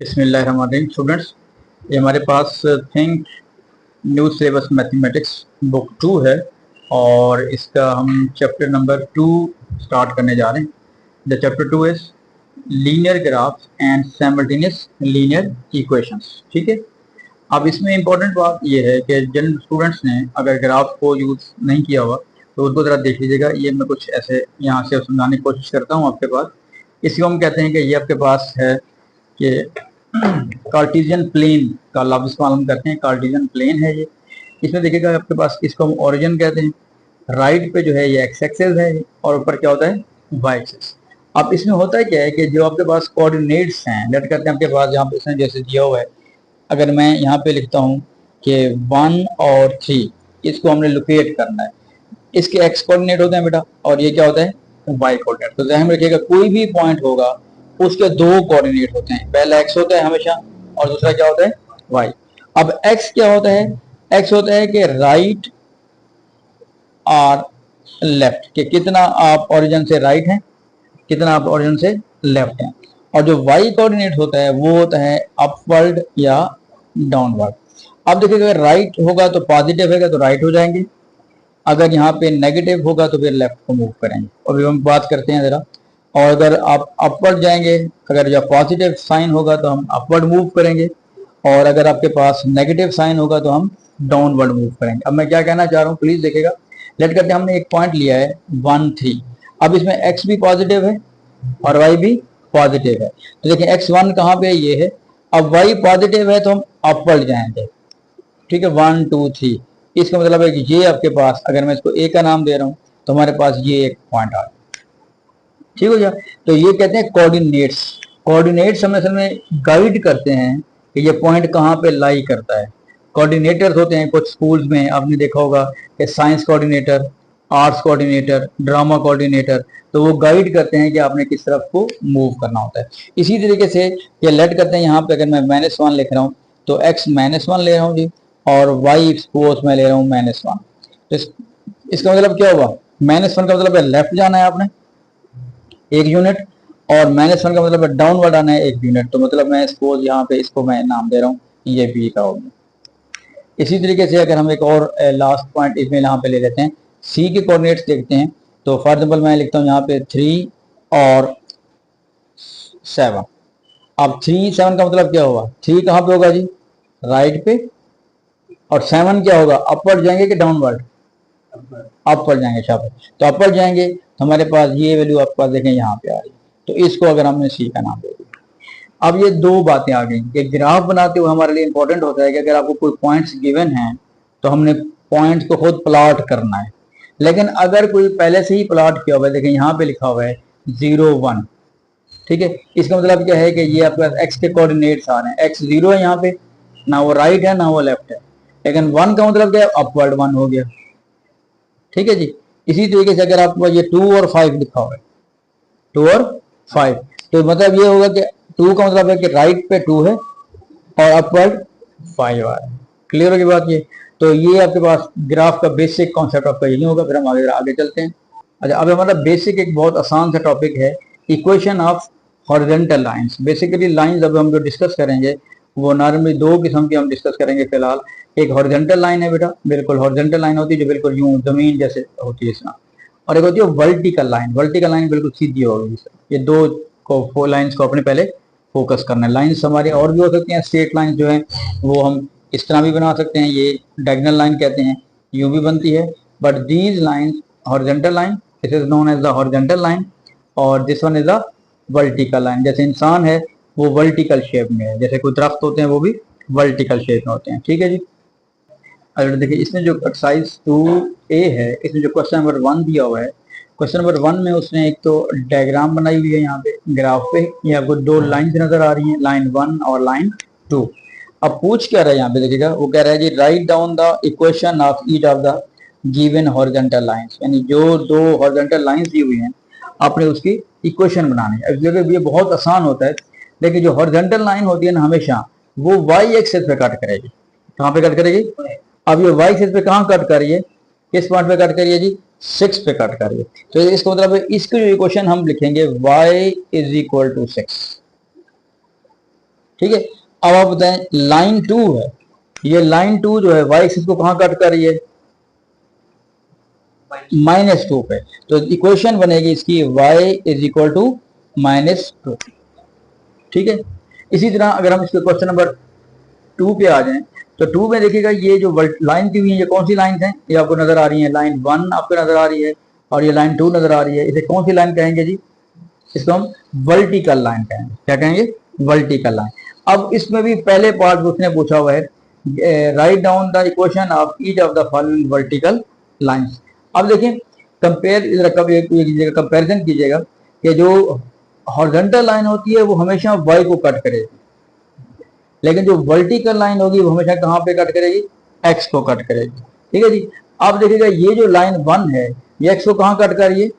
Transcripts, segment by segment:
बिस्मिल्लाहिर्रहमानिर्रहीम। स्टूडेंट्स, ये हमारे पास think new syllabus mathematics book 2 है और इसका हम चैप्टर नंबर 2 स्टार्ट करने जा रहे हैं। The chapter 2 is linear graphs and simultaneous linear equations. ठीक है, अब इसमें इंपॉर्टेंट बात यह है कि जिन स्टूडेंट्स ने अगर ग्राफ को यूज़ नहीं किया हुआ तो उसको ज़रा देख लीजिएगा। ये मैं कुछ ऐसे यहाँ से समझाने की कोशिश करता हूँ आपके पास। इसको हम कहते हैं कि ये आपके पास है कि कार्टेशियन प्लेन का लफ्ज इस्तेमाल हम करते हैं। कार्टेशियन प्लेन है ये। इसमें देखिएगा आपके पास, इसको हम ओरिजिन कहते हैं। राइट पे जो है ये एक्स एक्सेस है और ऊपर क्या होता है, वाई एक्सेस। अब इसमें होता है क्या है कि जो आपके पास कोऑर्डिनेट्स हैं, लेट करते हैं आपके पास यहाँ पे इसने जैसे दिया हुआ है, अगर मैं यहाँ पे लिखता हूँ कि 1 और 3, इसको हमने लोकेट करना है। इसके एक्स कोऑर्डिनेट होते हैं बेटा, और ये क्या होता है, वाई कोऑर्डिनेट। तो ध्यान रखिएगा, कोई भी पॉइंट होगा उसके दो कोऑर्डिनेट होते हैं, पहला एक्स होता है हमेशा और दूसरा क्या होता है, वाई। अब एक्स क्या होता है, एक्स होता है कि राइट और लेफ्ट, कि कितना आप ओरिजिन से राइट हैं, कितना आप ओरिजिन से लेफ्ट हैं। और जो वाई कोऑर्डिनेट होता है वो होता है अपवर्ड या डाउनवर्ड। अब देखिएगा, अगर राइट होगा तो पॉजिटिव होगा तो राइट हो जाएंगे, अगर यहाँ पे नेगेटिव होगा तो फिर लेफ्ट को मूव करेंगे। अभी हम बात करते हैं जरा। और अगर आप अपवर्ड जाएंगे, अगर जब पॉजिटिव साइन होगा तो हम अपवर्ड मूव करेंगे, और अगर आपके पास नेगेटिव साइन होगा तो हम डाउनवर्ड मूव करेंगे। अब मैं क्या कहना चाह रहा हूँ, प्लीज देखिएगा। लेट करते हैं हमने एक पॉइंट लिया है 1, 3। अब इसमें एक्स भी पॉजिटिव है और वाई भी पॉजिटिव है। तो देखिए x1 कहाँ पे, ये है। अब वाई पॉजिटिव है तो हम अपवर्ड जाएंगे। ठीक है, 1, 2, 3। इसका मतलब है कि ये आपके पास, अगर मैं इसको ए का नाम दे रहा हूं तो हमारे पास ये एक पॉइंट आ गया। ठीक हो गया। तो ये कहते हैं कोऑर्डिनेट्स। कोऑर्डिनेट्स हमें असल में गाइड करते हैं कि ये पॉइंट कहाँ पे लाई करता है। कोऑर्डिनेटर्स होते हैं कुछ स्कूल्स में, आपने देखा होगा कि science coordinator, arts coordinator, drama coordinator, तो वो गाइड करते हैं कि आपने किस तरफ को मूव करना होता है। इसी तरीके से ये लेट करते हैं, यहाँ पे अगर मैं -1 लिख रहा हूँ तो x -1 ले रहा हूँ जी, और y सपोज मैं ले रहा हूँ -1। तो इसका मतलब क्या होगा, -1 का मतलब है लेफ्ट जाना है आपने 1 यूनिट, और -1 का मतलब है डाउनवर्ड आना है 1 यूनिट। तो मतलब मैं सपोज यहाँ पे इसको मैं नाम दे रहा हूँ, ये बी का होगा। इसी तरीके से अगर हम एक और लास्ट पॉइंट इसमें यहाँ पे ले लेते हैं, सी के कोऑर्डिनेट्स देखते हैं। तो फॉर एग्जाम्पल मैं लिखता हूँ यहाँ पे 3 और 7। अब 3, 7 का मतलब क्या होगा, 3 कहाँ पे होगा जी, राइट पे, और 7 क्या होगा, अपवर्ड जाएंगे कि डाउनवर्ड, अपवर्ड जाएंगे। शाबाश। तो अपवर्ड जाएंगे तो हमारे पास ये वैल्यू आपके पास देखें यहाँ पे आ रही है। तो इसको अगर हमने सी का नाम दे दिया। अब ये दो बातें आ गई कि ग्राफ बनाते हुए हमारे लिए इंपॉर्टेंट होता है कि अगर आपको कोई पॉइंट्स गिवन हैं तो हमने पॉइंट्स को खुद प्लॉट करना है। लेकिन अगर कोई पहले से ही प्लॉट किया हुआ है, देखें यहाँ पे लिखा हुआ है 0, 1। ठीक है, इसका मतलब क्या है कि ये आपके पास एक्स के कोऑर्डिनेट्स आ रहे हैं, एक्स 0 है यहाँ पे, ना वो राइट है ना वो लेफ्ट है। लेकिन 1 का मतलब क्या है, अपवर्ड 1 हो गया। ठीक है जी। इसी तरीके से अगर आपको ये 2 और 5 लिखा हुआ है, 2 और 5, तो मतलब ये होगा कि 2 का मतलब है कि राइट पे 2 है और अपवर्ड 5 आ रहा है। क्लियर होगी बात ये। तो ये आपके पास ग्राफ का बेसिक कॉन्सेप्ट आपका यही होगा। फिर हम आगे आगे चलते हैं। अच्छा, अब हमारा बेसिक एक बहुत आसान सा टॉपिक है, equation of horizontal lines. Basically lines अब हम जो डिस्कस करेंगे वो नॉर्मली दो किस्म की हम डिस्कस करेंगे फिलहाल। एक हॉरिजॉन्टल लाइन है बेटा, बिल्कुल हॉरिजॉन्टल लाइन होती है जो बिल्कुल यूं जमीन जैसे होती है इस तरह, और एक होती है वर्टिकल लाइन। वर्टिकल लाइन बिल्कुल सीधी होगी। ये दो को लाइंस को अपने पहले फोकस करना है। लाइंस हमारी और भी हो सकती हैं, स्ट्रेट लाइन जो है वो हम इस तरह भी बना सकते हैं, ये डायगोनल लाइन कहते हैं, यूं भी बनती है। But these lines horizontal line, this is known as the horizontal line, और this one is the vertical line. जैसे इंसान है वो वर्टिकल शेप में है, जैसे कोई दरख्त होते हैं वो भी वर्टिकल शेप में होते हैं। ठीक है जी। अगर देखिए इसमें जो एक्सरसाइज 2A है, इसमें जो क्वेश्चन नंबर 1 दिया हुआ है, क्वेश्चन नंबर 1 में उसने एक तो डायग्राम बनाई हुई है यहाँ पे ग्राफ पे। ये आपको दो लाइंस नजर आ रही हैं, लाइन 1 और लाइन 2। अब पूछ क्या रहा है यहाँ पे, देखिएगा वो कह रहा है जी write down the equation of each of the given horizontal lines, यानी जो दो हॉरिजॉन्टल लाइंस दी हुई हैं आपने उसकी इक्वेशन बनानी है। अब ये बहुत आसान होता है, लेकिन जो हॉरिजॉन्टल लाइन होती है ना हमेशा वो वाई एक्सिस पे कट करेगी। कहाँ पे कट करेगी, अब ये वाई एक्सिस पे कहाँ कट कर रही है, किस पॉइंट पे कट कर रही है जी, 6 पे कट कर रही है। तो इसका मतलब इसकी जो इक्वेशन हम लिखेंगे y इज इक्वल टू 6। ठीक है। अब आप बताएं लाइन 2 है, ये लाइन 2 जो है वाई एक्सिस को कहाँ कट कर रही है, -2 पे। तो इक्वेशन बनेगी इसकी y इज इक्वल टू -2। ठीक है। इसी तरह अगर हम इसके क्वेश्चन नंबर 2 पे आ जाएं तो 2 में देखिएगा ये जो लाइन की हुई है ये कौन सी लाइन है, ये आपको नजर आ रही है, लाइन 1 आपको नजर आ रही है और ये लाइन 2 नजर आ रही है। इसे कौन सी लाइन कहेंगे जी, इसको हम वर्टिकल लाइन कहेंगे। क्या कहेंगे, वर्टिकल लाइन। अब इसमें भी पहले पार्ट उसने पूछा हुआ है right down the equation of each of the following vertical lines. अब देखिए कंपेयर कीजिएगा, कंपेरिजन कीजिएगा कि जो हॉरिजॉन्टल लाइन होती है वो हमेशा y को कट करेगी, लेकिन जो वर्टिकल लाइन होगी वो हमेशा कहाँ पे कट करेगी, x को कट करेगी। ठीक है जी। अब देखिएगा ये जो लाइन 1 है ये x को कहाँ कट कर रही है,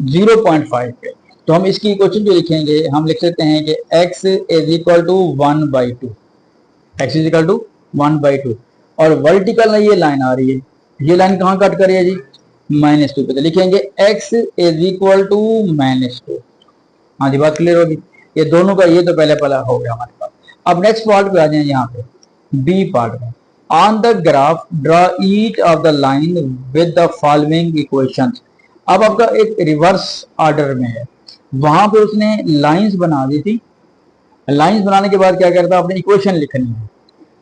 0.5 पे। तो हम इसकी इक्वेशन जो लिखेंगे हम लिख सकते हैं कि x is equal to 1/2, x is equal to 1/2। और वर्टिकल ये लाइन आ रही है, ये लाइन कहाँ कट कर रही है जी, -2 पे। तो लिखेंगे x इज इक्वल टू -2। हाँ जी, बात क्लियर होगी। ये दोनों का ये तो पहले हो गया हमारे पास। अब नेक्स्ट पार्ट पे आ जाए, यहाँ पे बी पार्ट में on the graph draw each of the line with the following equations. अब आपका एक रिवर्स ऑर्डर में है, वहां पे उसने लाइंस बना दी थी, लाइंस बनाने के बाद क्या करता, आपने इक्वेशन लिखनी है।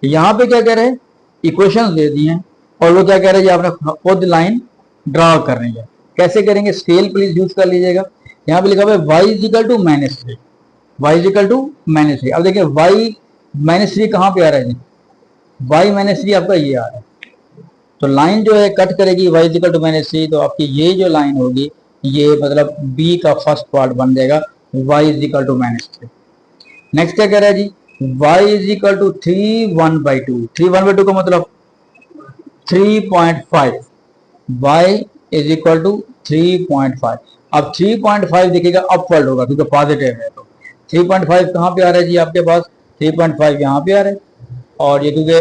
यहाँ पे क्या कह रहे हैं, इक्वेशंस दे दी हैं और वो क्या कह रहे हैं, आपने खुद लाइन ड्रॉ करनी है। कैसे करेंगे, स्केल प्लीज यूज कर लीजिएगा। यहाँ पे लिखा हुआ है y is equal to -3, y is equal to -3। अब देखिए y -3 कहाँ पे आ रहा है जी, y -3 आपका ये आ रहा है। तो लाइन जो है कट करेगी y इज इक्वल टू -3, तो आपकी ये जो लाइन होगी ये मतलब b का फर्स्ट पार्ट बन जाएगा y is equal to -3। Next क्या कह रहा है जी, y इज इक्वल टू 3 1/2। 3 1/2 का मतलब 3.5, y इज इक्वल टू 3.5। अब 3.5 देखिएगा अपवर्ड होगा क्योंकि पॉजिटिव है, तो 3.5 कहाँ पे आ रहा है जी आपके पास, 3.5 यहाँ पे आ रहा है। और ये क्योंकि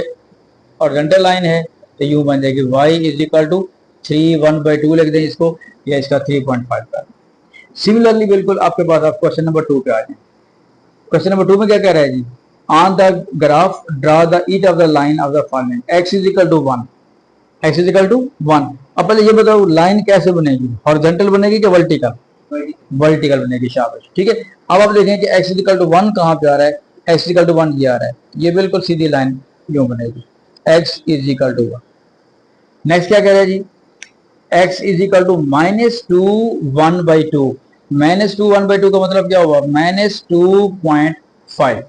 हॉरिजॉन्टल लाइन है तो यूं बन जाएगी y इज इक्वल टू 3 1/2 लिख दें इसको, या इसका 3.5 का। सिमिलरली बिल्कुल आपके पास आप क्वेश्चन नंबर 2 पे आ जाए। क्वेश्चन नंबर 2 में क्या कह रहा है जी, on the graph draw the each of the line of the following x is equal to 1, x is equal to 1। अब पहले ये बताओ लाइन कैसे बनेगी, हॉरिजॉन्टल बनेगी कि वर्टिकल, वर्टिकल बनेगी, शाबाश। ठीक है। अब आप देखें कि x इज इक्वल टू 1 कहाँ पे आ रहा है, x इज इक्वल टू 1 ये आ रहा है, ये बिल्कुल सीधी लाइन यूं बनेगी, x is equal to 1। Next क्या कह रहा है जी, x इज इक्वल टू -2 1/2। -2 1/2 का मतलब क्या हुआ, -2.5,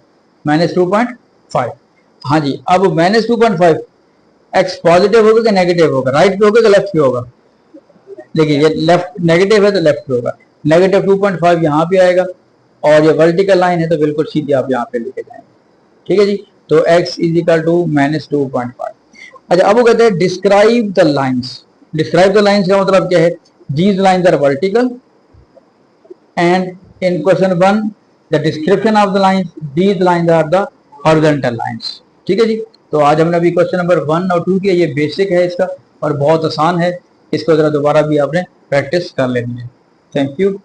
-2.5। हाँ जी। अब -2.5 x पॉजिटिव होगा कि नेगेटिव होगा, राइट पे होगा कि लेफ्ट पे होगा, देखिए ये लेफ्ट नेगेटिव है तो लेफ्ट पे होगा, नेगेटिव 2.5 यहाँ पे आएगा। और ये वर्टिकल लाइन है तो बिल्कुल सीधी आप यहाँ पे लेके जाएंगे। ठीक है जी। तो x इज इक्वल टू -2.5। अच्छा, अब वो कहते हैं describe the lines. Describe the lines का मतलब क्या है, these lines are vertical and in question 1 the description of the lines, these lines are the horizontal lines. ठीक है जी। तो आज हमने अभी क्वेश्चन नंबर 1 और 2 किया, ये बेसिक है इसका और बहुत आसान है, इसको जरा दोबारा भी आपने प्रैक्टिस कर लेनी है। Thank you.